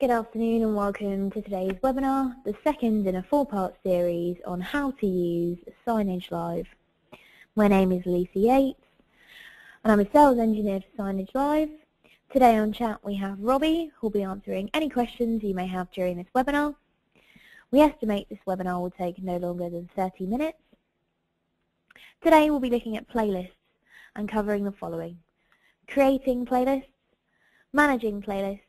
Good afternoon and welcome to today's webinar, the second in a four-part series on how to use Signagelive. My name is Lisa Yates and I'm a sales engineer for Signagelive. Today on chat we have Robbie, who will be answering any questions you may have during this webinar. We estimate this webinar will take no longer than 30 minutes. Today we'll be looking at playlists and covering the following: creating playlists, managing playlists,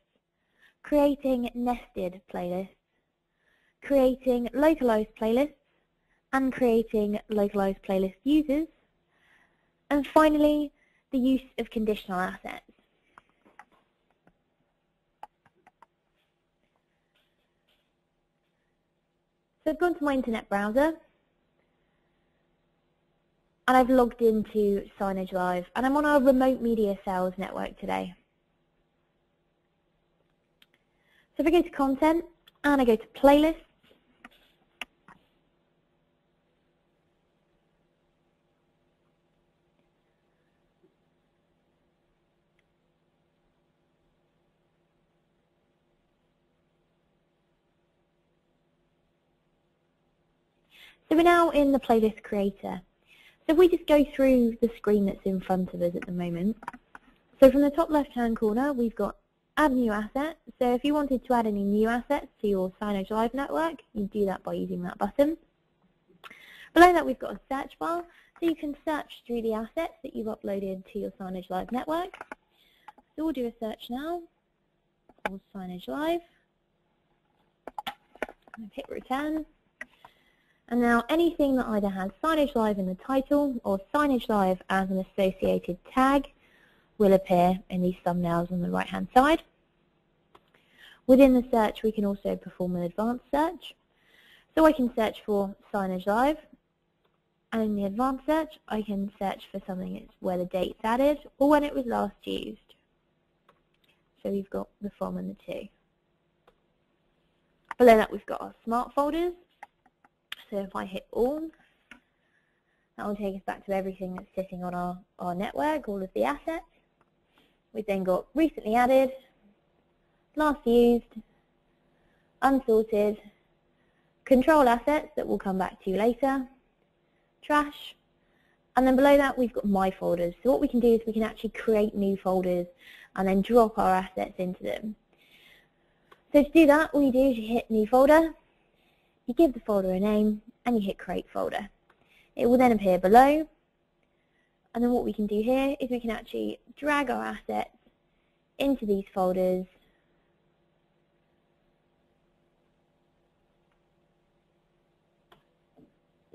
creating nested playlists, creating localized playlists, and creating localized playlist users, and finally, the use of conditional assets. So I've gone to my internet browser, and I've logged into Signagelive, and I'm on our remote media sales network today. So if I go to content and I go to playlists, so we're now in the playlist creator. So if we just go through the screen that's in front of us at the moment, so from the top left hand corner we've got add new asset. So if you wanted to add any new assets to your Signagelive network, you do that by using that button. Below that we've got a search bar, so you can search through the assets that you've uploaded to your Signagelive network. So we'll do a search now for Signagelive, and hit return. And now anything that either has Signagelive in the title or Signagelive as an associated tag will appear in these thumbnails on the right hand side. Within the search we can also perform an advanced search. So I can search for Signagelive, and in the advanced search I can search for something where the date's added or when it was last used. So we've got the from and the to. Below that we've got our smart folders. So if I hit all, that will take us back to everything that's sitting on our network, all of the assets. We've then got recently added, last used, unsorted, control assets that we'll come back to later, trash, and then below that we've got my folders. So what we can do is we can actually create new folders and then drop our assets into them. So to do that, all you do is you hit new folder, you give the folder a name, and you hit create folder. It will then appear below. And then what we can do here is we can actually drag our assets into these folders.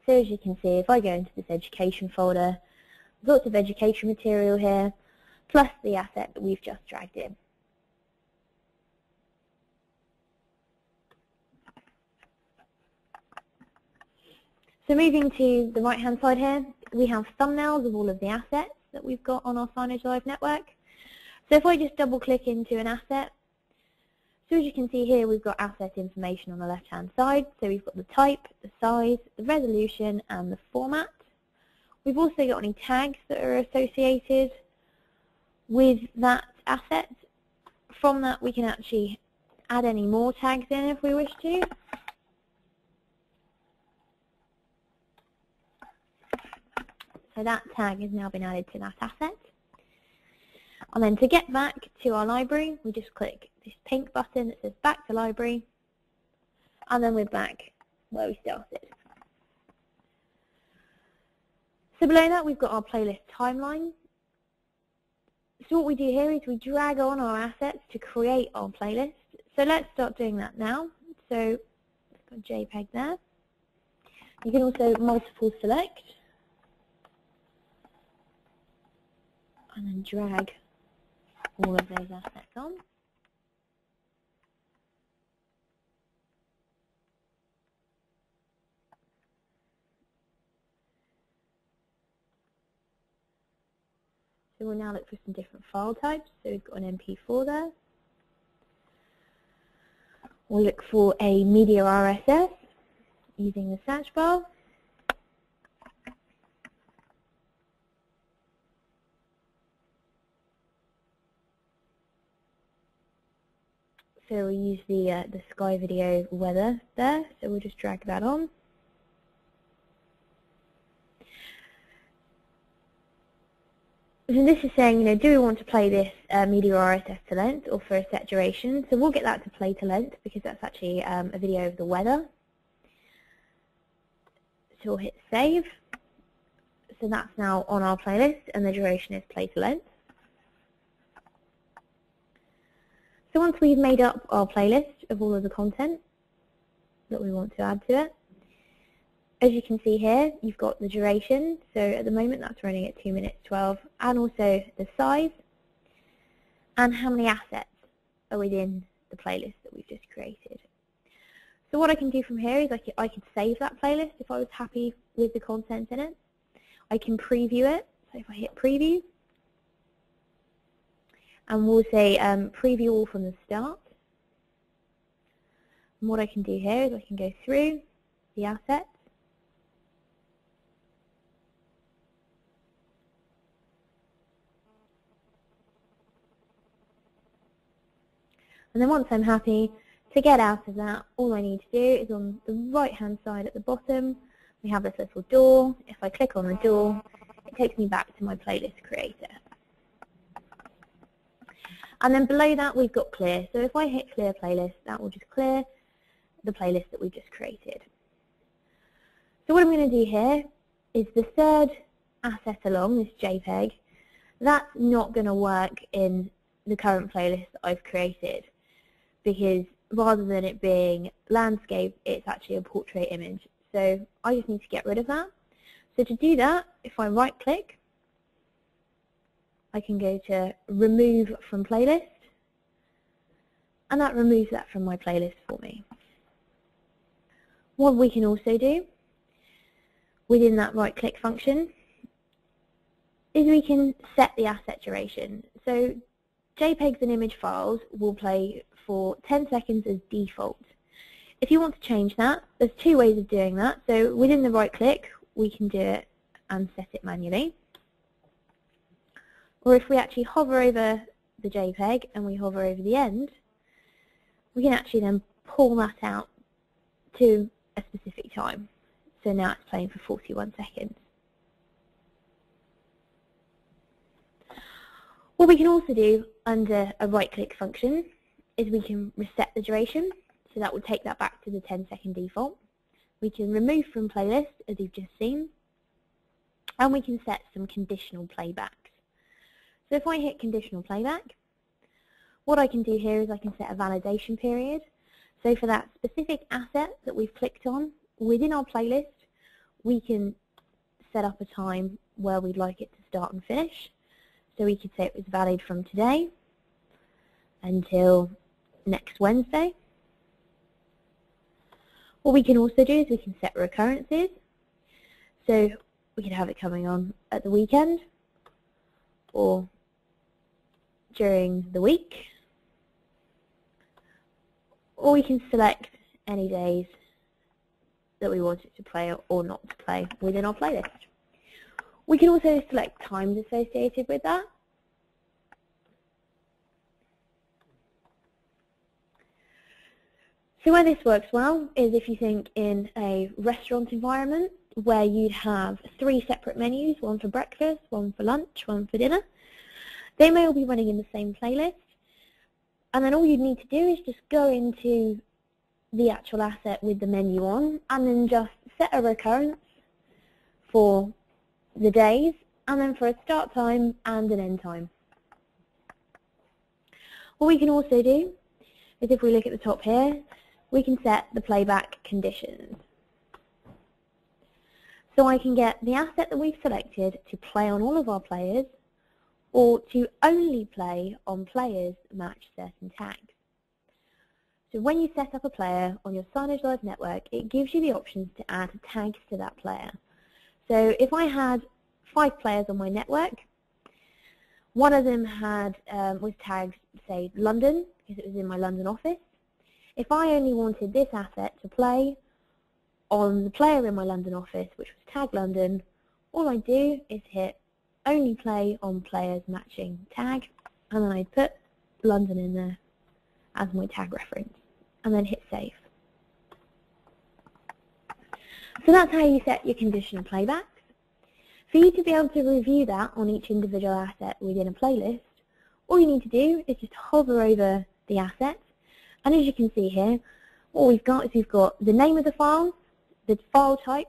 So as you can see, if I go into this education folder, there's lots of education material here, plus the asset that we've just dragged in. So moving to the right hand side here, we have thumbnails of all of the assets that we've got on our Signagelive network. So if I just double click into an asset, so as you can see here we've got asset information on the left hand side. So we've got the type, the size, the resolution and the format. We've also got any tags that are associated with that asset. From that we can actually add any more tags in if we wish to. So that tag has now been added to that asset. And then to get back to our library, we just click this pink button that says back to library, and then we're back where we started. So below that we've got our playlist timeline. So what we do here is we drag on our assets to create our playlist. So let's start doing that now. So we've got JPEG there. You can also multiple select and then drag all of those assets on. So we'll now look for some different file types. So we've got an MP4 there. We'll look for a media RSS using the search bar. So we use the Sky Video weather there, so we'll just drag that on. So this is saying, do we want to play this media RSS to length or for a set duration? So we'll get that to play to length because that's actually a video of the weather. So we'll hit save. So that's now on our playlist and the duration is play to length. So once we've made up our playlist of all of the content that we want to add to it, as you can see here, you've got the duration. So at the moment that's running at 2 minutes 12, and also the size and how many assets are within the playlist that we've just created. So what I can do from here is I could save that playlist if I was happy with the content in it. I can preview it. So if I hit preview, and we'll say preview all from the start. And what I can do here is I can go through the assets. And then once I'm happy to get out of that, all I need to do is on the right hand side at the bottom, we have this little door. If I click on the door, it takes me back to my playlist creator. And then below that we've got clear. So if I hit clear playlist, that will just clear the playlist that we've just created. So what I'm going to do here is the third asset along, this JPEG, that's not going to work in the current playlist that I've created, because rather than it being landscape, it's actually a portrait image. So I just need to get rid of that. So to do that, if I right click, I can go to remove from playlist, and that removes that from my playlist for me. What we can also do within that right click function is we can set the asset duration. So JPEGs and image files will play for 10 seconds as default. If you want to change that, there's two ways of doing that. So within the right click, we can do it and set it manually. Or if we actually hover over the JPEG and we hover over the end, we can actually then pull that out to a specific time. So now it's playing for 41 seconds. What we can also do under a right-click function is we can reset the duration, so that will take that back to the 10-second default. We can remove from playlist, as you've just seen, and we can set some conditional playbacks. So if I hit conditional playback, what I can do here is I can set a validation period. So for that specific asset that we've clicked on within our playlist, we can set up a time where we'd like it to start and finish. So we could say it was valid from today until next Wednesday. What we can also do is we can set recurrences. So we could have it coming on at the weekend or during the week, or we can select any days that we want it to play or not to play within our playlist. We can also select times associated with that. So where this works well is if you think in a restaurant environment where you'd have 3 separate menus, one for breakfast, one for lunch, one for dinner. They may all be running in the same playlist, and then all you'd need to do is just go into the actual asset with the menu on and then just set a recurrence for the days and then for a start time and an end time. What we can also do is if we look at the top here, we can set the playback conditions. So I can get the asset that we've selected to play on all of our players or to only play on players that match certain tags. So when you set up a player on your Signagelive network, it gives you the options to add tags to that player. So if I had 5 players on my network, one of them was tagged, say, London, because it was in my London office. If I only wanted this asset to play on the player in my London office, which was tagged London, all I do is hit only play on players matching tag, and then I put London in there, as my tag reference, and then hit save. So that's how you set your conditional playbacks. For you to be able to review that on each individual asset within a playlist, all you need to do is just hover over the asset, and as you can see here, what we've got is we've got the name of the file, the file type,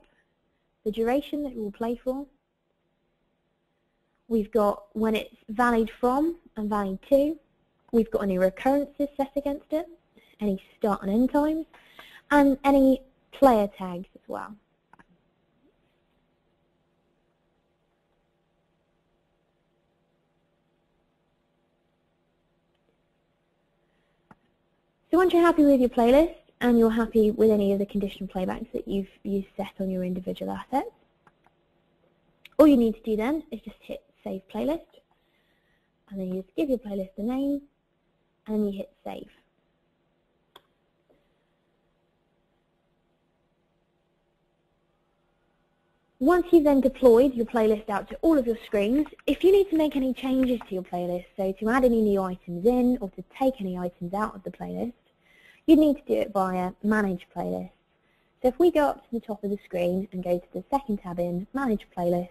the duration that it will play for, we've got when it's valid from and valid to, we've got any recurrences set against it, any start and end times, and any player tags as well. So once you're happy with your playlist and you're happy with any of the conditional playbacks that you've set on your individual assets, all you need to do then is just hit Save Playlist, and then you just give your playlist a name, and then you hit Save. Once you've then deployed your playlist out to all of your screens, if you need to make any changes to your playlist, so to add any new items in or to take any items out of the playlist, you'd need to do it via Manage Playlists. So if we go up to the top of the screen and go to the second tab in, Manage Playlists,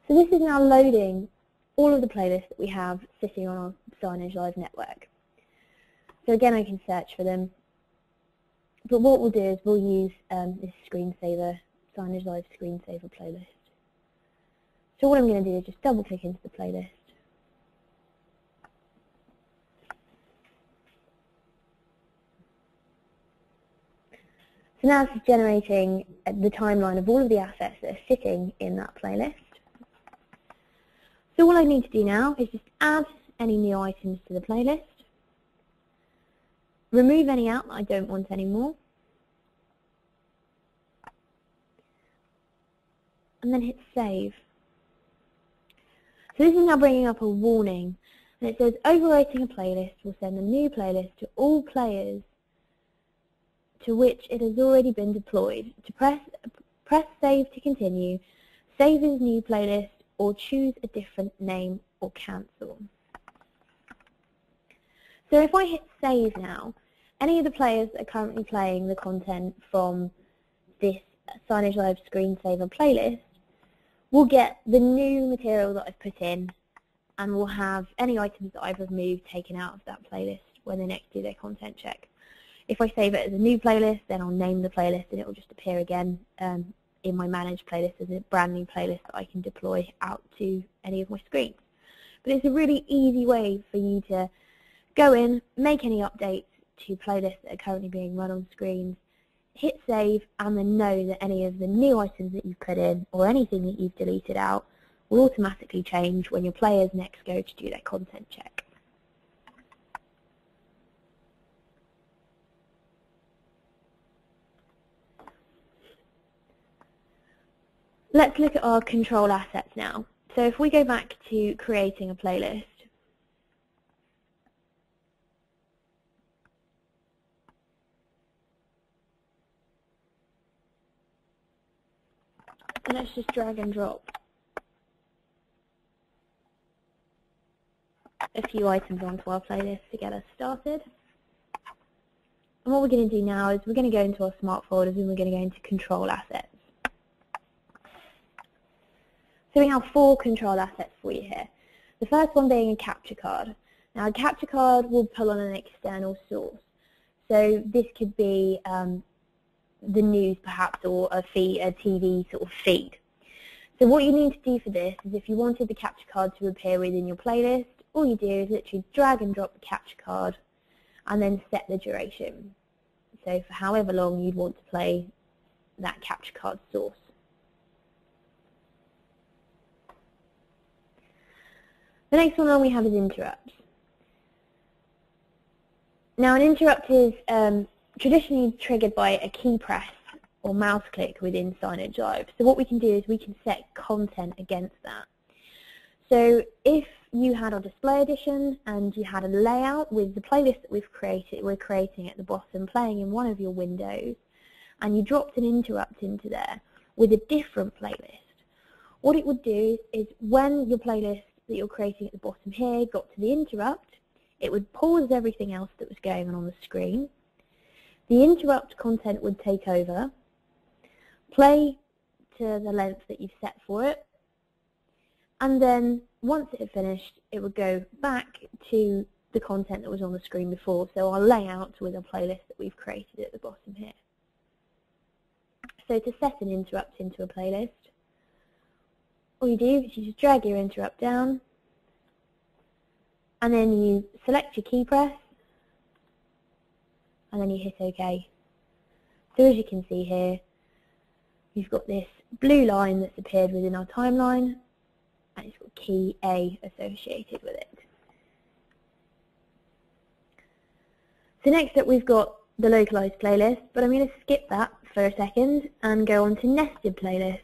so this is now loading all of the playlists that we have sitting on our Signagelive network. So again, I can search for them, but what we'll do is we'll use this screensaver, Signagelive screensaver playlist. So what I'm going to do is just double click into the playlist. So now it's generating the timeline of all of the assets that are sitting in that playlist. So all I need to do now is just add any new items to the playlist, remove any out that I don't want anymore, and then hit Save. So this is now bringing up a warning, and it says overwriting a playlist will send a new playlist to all players to which it has already been deployed. To press Save to continue, save as new playlist, or choose a different name or cancel. So if I hit Save now, any of the players that are currently playing the content from this Signagelive screensaver playlist will get the new material that I've put in, and will have any items that I've removed taken out of that playlist when they next do their content check. If I save it as a new playlist, then I'll name the playlist and it will just appear again in my managed playlist as a brand new playlist that I can deploy out to any of my screens. But it's a really easy way for you to go in, make any updates to playlists that are currently being run on screens, hit save, and then know that any of the new items that you've put in or anything that you've deleted out will automatically change when your players next go to do their content check. Let's look at our control assets now. So if we go back to creating a playlist, and let's just drag and drop a few items onto our playlist to get us started. And what we're going to do now is we're going to go into our smart folders and we're going to go into control assets. So we have 4 control assets for you here. The first one being a capture card. Now a capture card will pull on an external source. So this could be the news perhaps, or a TV sort of feed. So what you need to do for this is if you wanted the capture card to appear within your playlist, all you do is literally drag and drop the capture card and then set the duration. So for however long you'd want to play that capture card source. The next one we have is interrupts. Now an interrupt is traditionally triggered by a key press or mouse click within Signagelive. So what we can do is we can set content against that. So if you had our display edition and you had a layout with the playlist that we're creating at the bottom playing in one of your windows, and you dropped an interrupt into there with a different playlist, what it would do is when your playlist that you're creating at the bottom here got to the interrupt, it would pause everything else that was going on the screen. The interrupt content would take over, play to the length that you've set for it, and then once it had finished, it would go back to the content that was on the screen before, so our layout with a playlist that we've created at the bottom here. So to set an interrupt into a playlist, all you do is you just drag your interrupt down, and then you select your key press, and then you hit OK. So as you can see here, you've got this blue line that's appeared within our timeline, and it's got key A associated with it. So next up we've got the localized playlist, but I'm going to skip that for a second and go on to nested playlists.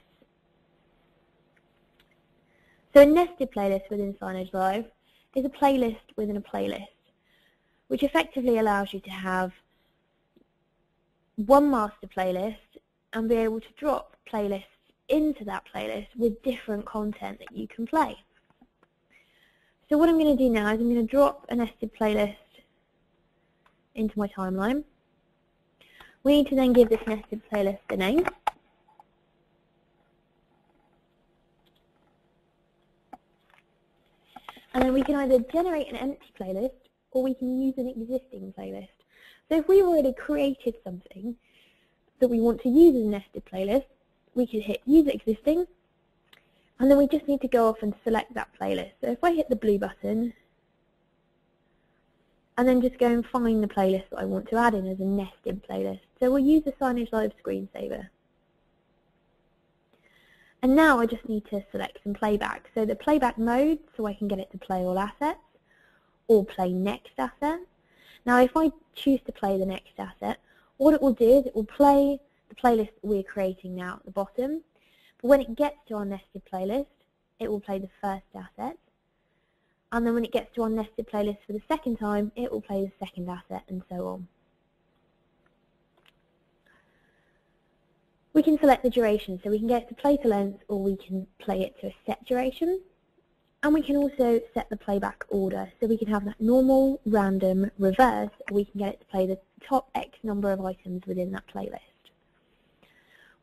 So a nested playlist within Signagelive is a playlist within a playlist, which effectively allows you to have one master playlist and be able to drop playlists into that playlist with different content that you can play. So what I'm going to do now is I'm going to drop a nested playlist into my timeline. We need to then give this nested playlist a name. And then we can either generate an empty playlist or we can use an existing playlist. So if we've already created something that we want to use as a nested playlist, we could hit use existing, and then we just need to go off and select that playlist. So if I hit the blue button, and then just go and find the playlist that I want to add in as a nested playlist. So we'll use the Signagelive screensaver. And now I just need to select some playback. So the playback mode, so I can get it to play all assets, or play next asset. Now if I choose to play the next asset, what it will do is it will play the playlist that we're creating now at the bottom. But when it gets to our nested playlist, it will play the first asset. And then when it gets to our nested playlist for the second time, it will play the second asset, and so on. We can select the duration, so we can get it to play to length, or we can play it to a set duration. And we can also set the playback order, so we can have that normal, random, reverse, or we can get it to play the top X number of items within that playlist.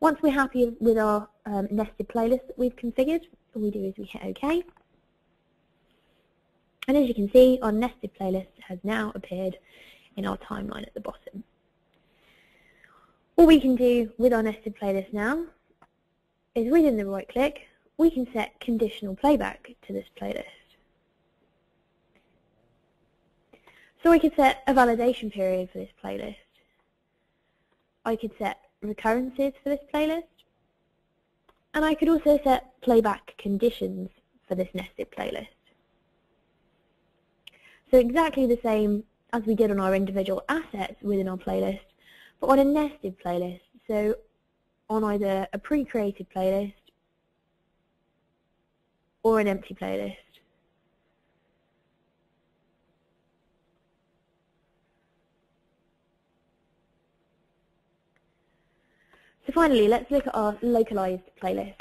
Once we're happy with our nested playlist that we've configured, all we do is we hit OK. And as you can see, our nested playlist has now appeared in our timeline at the bottom. What we can do with our nested playlist now is within the right click, we can set conditional playback to this playlist. So I could set a validation period for this playlist. I could set recurrences for this playlist. And I could also set playback conditions for this nested playlist. So exactly the same as we did on our individual assets within our playlist, but on a nested playlist, so on either a pre-created playlist or an empty playlist. So finally, let's look at our localized playlist.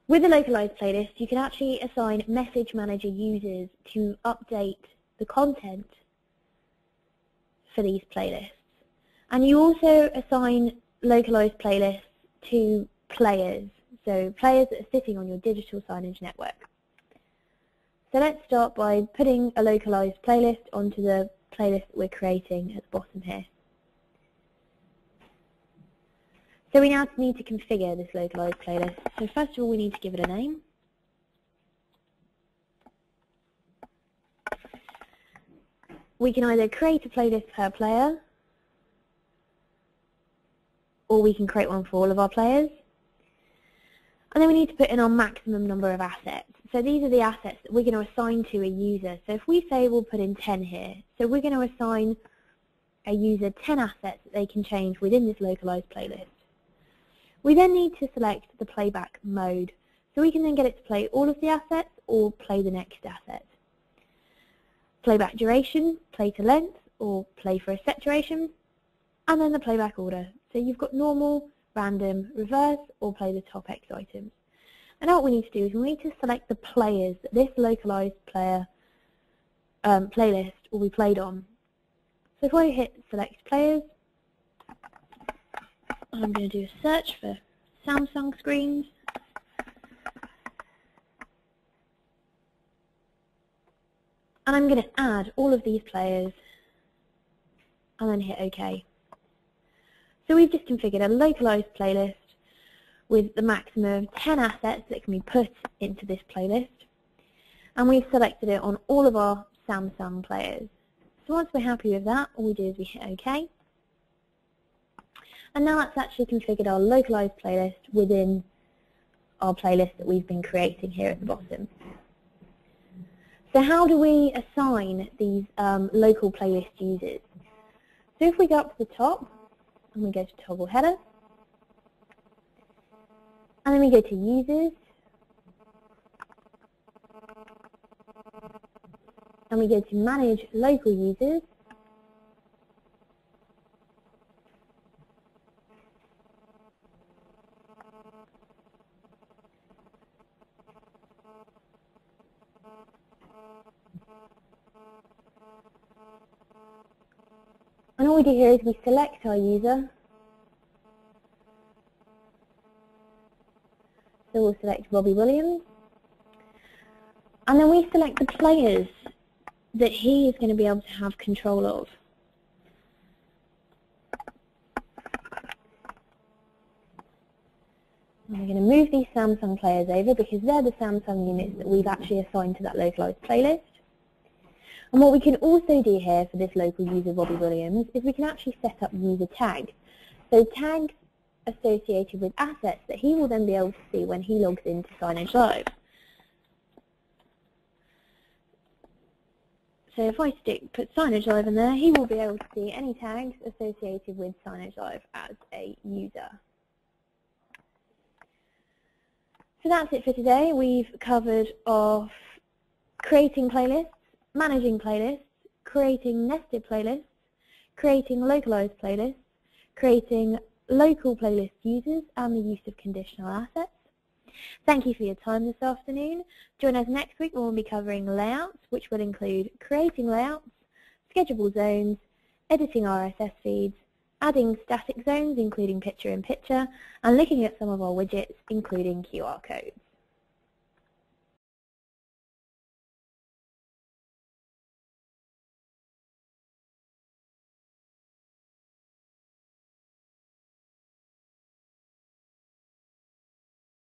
With a localized playlist, you can actually assign message manager users to update the content for these playlists. And you also assign localized playlists to players, so players that are sitting on your digital signage network. So let's start by putting a localized playlist onto the playlist that we're creating at the bottom here. So we now need to configure this localized playlist. So first of all, we need to give it a name. We can either create a playlist per player, or we can create one for all of our players. And then we need to put in our maximum number of assets. So these are the assets that we're going to assign to a user. So if we say we'll put in 10 here, so we're going to assign a user 10 assets that they can change within this localized playlist. We then need to select the playback mode, so we can then get it to play all of the assets or play the next asset. Playback duration, play to length, or play for a set duration, and then the playback order. So you've got normal, random, reverse, or play the top X items. And now what we need to do is we need to select the players that this localized player playlist will be played on. So if I hit select players, I'm going to do a search for Samsung screens. And I'm going to add all of these players and then hit OK. So we've just configured a localized playlist with the maximum of 10 assets that can be put into this playlist. And we've selected it on all of our Samsung players. So once we're happy with that, all we do is we hit OK. And now that's actually configured our localized playlist within our playlist that we've been creating here at the bottom. So how do we assign these local playlist users? So if we go up to the top and we go to toggle header, and then we go to users, and we go to manage local users, and all we do here is we select our user. So we'll select Robbie Williams, and then we select the players that he is going to be able to have control of. And we're going to move these Samsung players over because they're the Samsung units that we've actually assigned to that localized playlist. And what we can also do here for this local user, Robbie Williams, is we can actually set up user tags. So tags associated with assets that he will then be able to see when he logs into Signage Live. So if I put Signage Live in there, he will be able to see any tags associated with Signage Live as a user. So that's it for today. We've covered off creating playlists, managing playlists, creating nested playlists, creating localized playlists, creating local playlist users, and the use of conditional assets. Thank you for your time this afternoon. Join us next week when we'll be covering layouts, which will include creating layouts, schedulable zones, editing RSS feeds, adding static zones including picture-in-picture, and looking at some of our widgets including QR codes.